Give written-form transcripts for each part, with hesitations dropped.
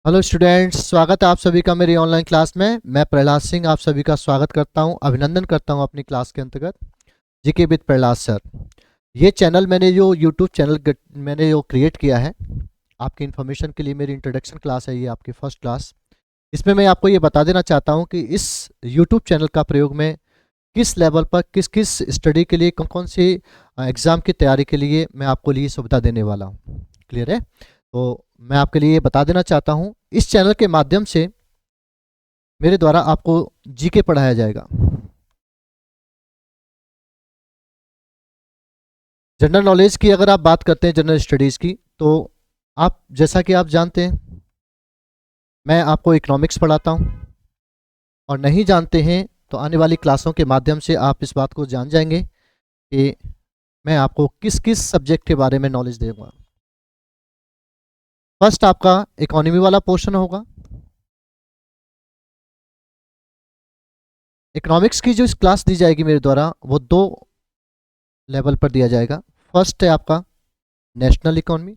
Hello students, स्वागत है आप सभी का मेरी ऑनलाइन क्लास में। मैं प्रहलाद सिंह आप सभी का स्वागत करता हूं, अभिनंदन करता हूं अपनी क्लास के अंतर्गत जीके विद प्रहलाद सर। ये चैनल मैंने जो यूट्यूब चैनल मैंने जो क्रिएट किया है आपकी इन्फॉर्मेशन के लिए, मेरी इंट्रोडक्शन क्लास है ये आपकी फर्स्ट क्लास। इसमें मैं आपको ये बता देना चाहता हूँ कि इस यूट्यूब चैनल का प्रयोग मैं किस लेवल पर किस किस स्टडी के लिए, कौन कौन सी एग्ज़ाम की तैयारी के लिए मैं आपको लिए सुविधा देने वाला हूँ। क्लियर है? तो मैं आपके लिए बता देना चाहता हूँ, इस चैनल के माध्यम से मेरे द्वारा आपको जीके पढ़ाया जाएगा। जनरल नॉलेज की अगर आप बात करते हैं, जनरल स्टडीज़ की, तो आप जैसा कि आप जानते हैं मैं आपको इकोनॉमिक्स पढ़ाता हूँ, और नहीं जानते हैं तो आने वाली क्लासों के माध्यम से आप इस बात को जान जाएंगे कि मैं आपको किस किस सब्जेक्ट के बारे में नॉलेज दूंगा। फर्स्ट आपका इकोनॉमी वाला पोर्शन होगा। इकोनॉमिक्स की जो इस क्लास दी जाएगी मेरे द्वारा, वो दो लेवल पर दिया जाएगा। फर्स्ट है आपका नेशनल इकोनॉमी,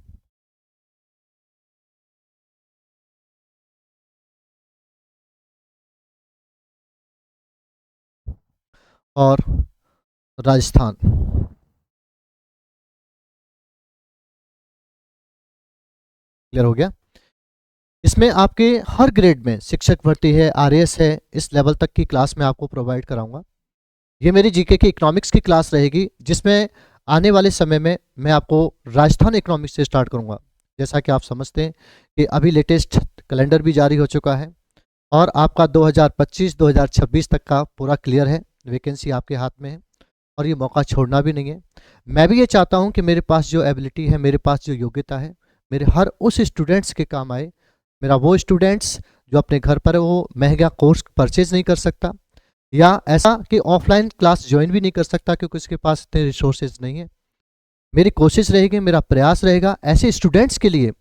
और राजस्थान। क्लियर हो गया? इसमें आपके हर ग्रेड में शिक्षक भर्ती है, आरएएस है, इस लेवल तक की क्लास मैं आपको प्रोवाइड कराऊंगा। ये मेरी जीके की इकोनॉमिक्स की क्लास रहेगी, जिसमें आने वाले समय में मैं आपको राजस्थान इकोनॉमिक्स से स्टार्ट करूंगा। जैसा कि आप समझते हैं कि अभी लेटेस्ट कैलेंडर भी जारी हो चुका है और आपका 2025-2026 तक का पूरा क्लियर है, वैकेंसी आपके हाथ में है और ये मौका छोड़ना भी नहीं है। मैं भी ये चाहता हूँ कि मेरे पास जो एबिलिटी है, मेरे पास जो योग्यता है, मेरे हर उस स्टूडेंट्स के काम आए। मेरा वो स्टूडेंट्स जो अपने घर पर वो महंगा कोर्स परचेज नहीं कर सकता, या ऐसा कि ऑफलाइन क्लास ज्वाइन भी नहीं कर सकता क्योंकि उसके पास इतने रिसोर्सेज नहीं है। मेरी कोशिश रहेगी, मेरा प्रयास रहेगा, ऐसे स्टूडेंट्स के लिए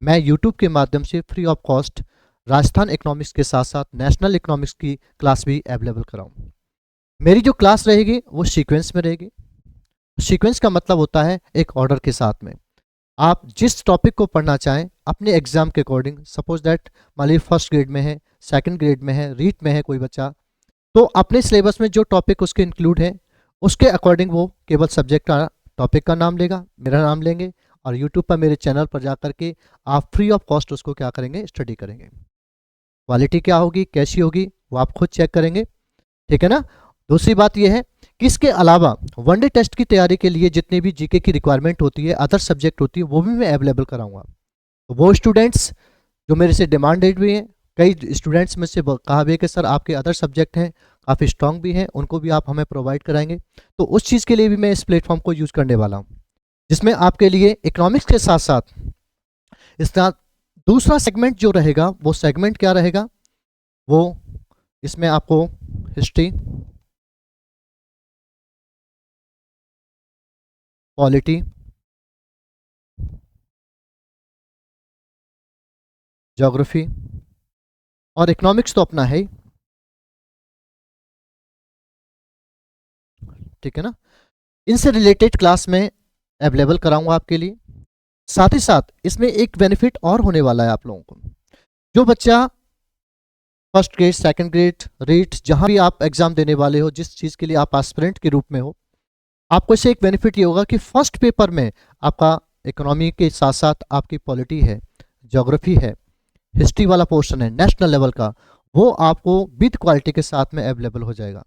मैं यूट्यूब के माध्यम से free of cost Rajasthan economics के साथ साथ नेशनल इकोनॉमिक्स की क्लास भी अवेलेबल कराऊँ। मेरी जो क्लास रहेगी वो सीक्वेंस में रहेगी। सीक्वेंस का मतलब होता है एक ऑर्डर के साथ में आप जिस टॉपिक को पढ़ना चाहें अपने एग्जाम के अकॉर्डिंग। सपोज दैट मान लीजिए फर्स्ट ग्रेड में है, सेकंड ग्रेड में है, रीट में है कोई बच्चा, तो अपने सिलेबस में जो टॉपिक उसके इंक्लूड है उसके अकॉर्डिंग वो केवल सब्जेक्ट का टॉपिक का नाम लेगा, मेरा नाम लेंगे, और यूट्यूब पर मेरे चैनल पर जा करके आप फ्री ऑफ कॉस्ट उसको क्या करेंगे, स्टडी करेंगे। क्वालिटी क्या होगी, कैसी होगी, वो आप खुद चेक करेंगे। ठीक है ना? दूसरी बात यह है कि इसके अलावा वनडे टेस्ट की तैयारी के लिए जितनी भी जीके की रिक्वायरमेंट होती है, अदर सब्जेक्ट होती है, वो भी मैं अवेलेबल कराऊंगा। तो वो स्टूडेंट्स जो मेरे से डिमांडेड भी हैं, कई स्टूडेंट्स में से कहा भी है कि सर आपके अदर सब्जेक्ट हैं काफ़ी स्ट्रांग भी हैं, उनको भी आप हमें प्रोवाइड कराएंगे। तो उस चीज़ के लिए भी मैं इस प्लेटफॉर्म को यूज़ करने वाला हूँ, जिसमें आपके लिए इकोनॉमिक्स के साथ साथ इसका दूसरा सेगमेंट जो रहेगा, वो सेगमेंट क्या रहेगा, वो इसमें आपको हिस्ट्री, पॉलिटी, ज्योग्राफी और इकोनॉमिक्स तो अपना है ही। ठीक है ना? इनसे रिलेटेड क्लास में अवेलेबल कराऊंगा आपके लिए। साथ ही साथ इसमें एक बेनिफिट और होने वाला है आप लोगों को। जो बच्चा first grade, second grade, REET, जहां भी आप एग्जाम देने वाले हो, जिस चीज़ के लिए आप एस्पिरेंट के रूप में हो, आपको इससे एक बेनिफिट ये होगा कि फर्स्ट पेपर में आपका इकोनॉमी के साथ साथ आपकी पॉलिटी है, ज्योग्राफी है, हिस्ट्री वाला पोर्शन है नेशनल लेवल का, वो आपको विद क्वालिटी के साथ में अवेलेबल हो जाएगा।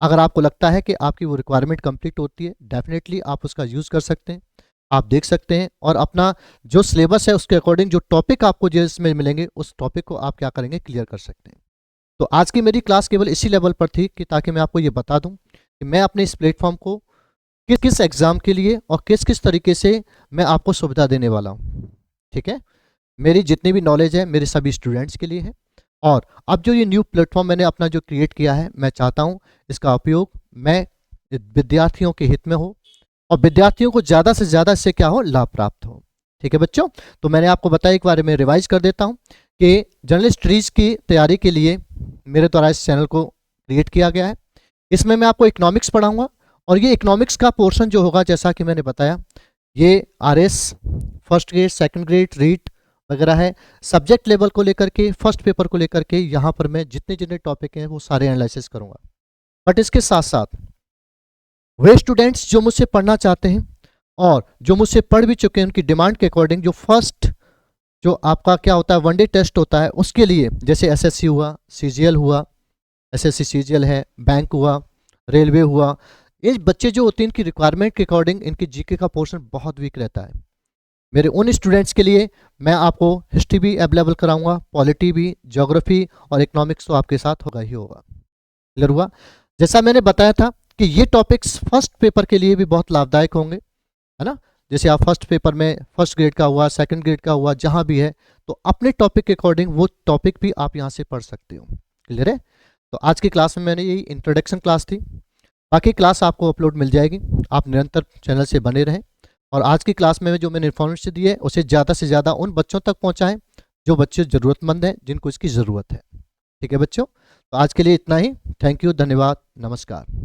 अगर आपको लगता है कि आपकी वो रिक्वायरमेंट कंप्लीट होती है, डेफिनेटली आप उसका यूज़ कर सकते हैं, आप देख सकते हैं, और अपना जो सिलेबस है उसके अकॉर्डिंग जो टॉपिक आपको जिसमें मिलेंगे उस टॉपिक को आप क्या करेंगे, क्लियर कर सकते हैं। तो आज की मेरी क्लास केवल इसी लेवल पर थी कि ताकि मैं आपको ये बता दूं कि मैं अपने इस प्लेटफॉर्म को किस किस एग्ज़ाम के लिए और किस किस तरीके से मैं आपको सुविधा देने वाला हूँ। ठीक है? मेरी जितनी भी नॉलेज है मेरे सभी स्टूडेंट्स के लिए है, और अब जो ये न्यू प्लेटफॉर्म मैंने अपना जो क्रिएट किया है, मैं चाहता हूँ इसका उपयोग मैं विद्यार्थियों के हित में हो और विद्यार्थियों को ज़्यादा से ज़्यादा इससे क्या हो, लाभ प्राप्त हो। ठीक है बच्चों? तो मैंने आपको बताया, एक बार मैं रिवाइज कर देता हूँ कि जनरल स्टडीज़ की तैयारी के लिए मेरे द्वारा इस चैनल को क्रिएट किया गया है। इसमें मैं आपको इकोनॉमिक्स पढ़ाऊँगा, और ये इकोनॉमिक्स का पोर्शन जो होगा, जैसा कि मैंने बताया, ये RS, first grade, second grade, REET वगैरह है। सब्जेक्ट लेवल को लेकर के, फर्स्ट पेपर को लेकर के यहाँ पर मैं जितने जितने टॉपिक हैं वो सारे एनालिसिस करूँगा। बट इसके साथ साथ वे स्टूडेंट्स जो मुझसे पढ़ना चाहते हैं और जो मुझसे पढ़ भी चुके हैं, उनकी डिमांड के अकॉर्डिंग जो फर्स्ट जो आपका क्या होता है वनडे टेस्ट होता है, उसके लिए जैसे एसएससी हुआ, सीजीएल हुआ, एसएससी सीजीएल है, बैंक हुआ, रेलवे हुआ, ये बच्चे जो होते हैं इनकी रिक्वायरमेंट के अकॉर्डिंग इनकी जीके का पोर्शन बहुत वीक रहता है। मेरे उन स्टूडेंट्स के लिए मैं आपको हिस्ट्री भी अवेलेबल कराऊंगा, पॉलिटी भी, ज्योग्राफी और इकोनॉमिक्स तो आपके साथ होगा ही होगा। क्लियर हुआ? जैसा मैंने बताया था कि ये टॉपिक्स फर्स्ट पेपर के लिए भी बहुत लाभदायक होंगे, है ना। जैसे आप फर्स्ट पेपर में फर्स्ट ग्रेड का हुआ, सेकंड ग्रेड का हुआ, जहाँ भी है तो अपने टॉपिक के अकॉर्डिंग वो टॉपिक भी आप यहाँ से पढ़ सकते हो। क्लियर है? तो आज की क्लास में मैंने यही इंट्रोडक्शन क्लास थी, बाकी क्लास आपको अपलोड मिल जाएगी। आप निरंतर चैनल से बने रहें और आज की क्लास में जो मैंने इन्फॉर्मेशन दी है उसे ज़्यादा से ज़्यादा उन बच्चों तक पहुँचाएँ जो बच्चे ज़रूरतमंद हैं, जिनको इसकी ज़रूरत है। ठीक है बच्चों, तो आज के लिए इतना ही। थैंक यू, धन्यवाद, नमस्कार।